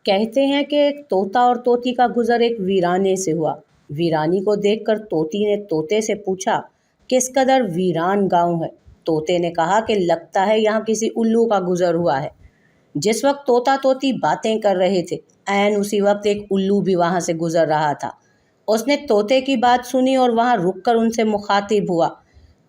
کہتے ہیں کہ ایک طوطا اور طوطی کا گزر ایک ویرانے سے ہوا۔ ویرانی کو دیکھ کر طوطی نے طوطے سے پوچھا، کس قدر ویران گاؤں ہے؟ طوطے نے کہا کہ لگتا ہے یہاں کسی الو کا گزر ہوا ہے۔ جس وقت طوطا طوطی باتیں کر رہے تھے، عین اسی وقت ایک الو بھی وہاں سے گزر رہا تھا۔ اس نے طوطے کی بات سنی اور وہاں رک کر ان سے مخاطب ہوا،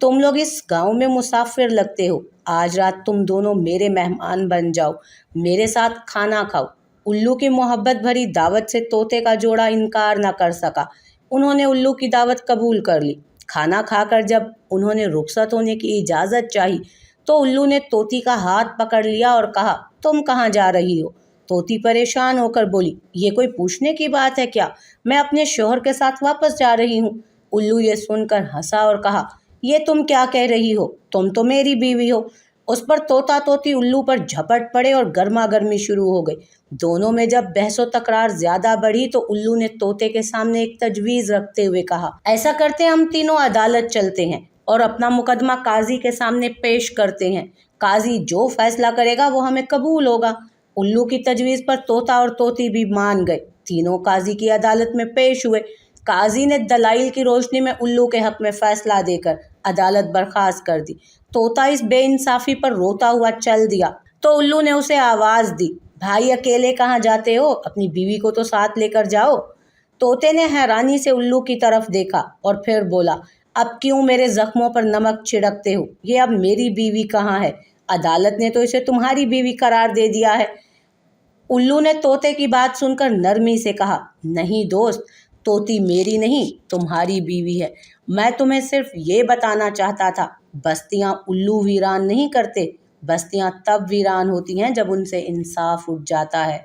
تم لوگ اس گاؤں میں مسافر لگتے ہو، آج رات تم دونوں میرے مہمان بن جاؤ، میرے ساتھ کھانا کھاؤ۔ الو کی محبت بھری دعوت سے طوطے کا جوڑا انکار نہ کر سکا۔ انہوں نے الو کی دعوت قبول کر لی۔ کھانا کھا کر جب انہوں نے رخصت ہونے کی اجازت چاہی تو الو نے طوطی کا ہاتھ پکڑ لیا اور کہا، تم کہاں جا رہی ہو؟ طوطی پریشان ہو کر بولی، یہ کوئی پوچھنے کی بات ہے کیا؟ میں اپنے شوہر کے ساتھ واپس جا رہی ہوں۔ الو یہ سن کر ہنسا اور کہا، یہ تم کیا کہہ رہی ہو؟ تم تو میری بیوی ہو۔ اس پر طوطا طوطی الو پر جھپٹ پڑے اور گرما گرمی شروع ہو گئی۔ دونوں میں جب بحث و تکرار زیادہ بڑھی تو الو نے طوطے کے سامنے ایک تجویز رکھتے ہوئے کہا، ایسا کرتے ہم تینوں عدالت چلتے ہیں اور اپنا مقدمہ قاضی کے سامنے پیش کرتے ہیں۔ قاضی جو فیصلہ کرے گا وہ ہمیں قبول ہوگا۔ الو کی تجویز پر طوطا اور طوطی بھی مان گئے۔ تینوں قاضی کی عدالت میں پیش ہوئے۔ قاضی نے دلائل کی روشنی میں الو کے حق میں فیصلہ دے کر عدالت برخاست کر دی۔ طوطا اس بے انصافی پر روتا ہوا چل دیا تو الو نے اسے آواز دی، بھائی اکیلے کہاں جاتے ہو؟ اپنی بیوی کو تو ساتھ لے کر جاؤ۔ طوطے نے حیرانی سے الو کی طرف دیکھا اور پھر بولا، اب کیوں میرے زخموں پر نمک چھڑکتے ہو؟ یہ اب میری بیوی کہاں ہے؟ عدالت نے تو اسے تمہاری بیوی قرار دے دیا ہے۔ الو نے طوطے کی بات سن کر نرمی سے کہا، نہیں دوست، طوطی میری نہیں تمہاری بیوی ہے۔ میں تمہیں صرف یہ بتانا چاہتا تھا، بستیاں الو ویران نہیں کرتے، بستیاں تب ویران ہوتی ہیں جب ان سے انصاف اٹھ جاتا ہے۔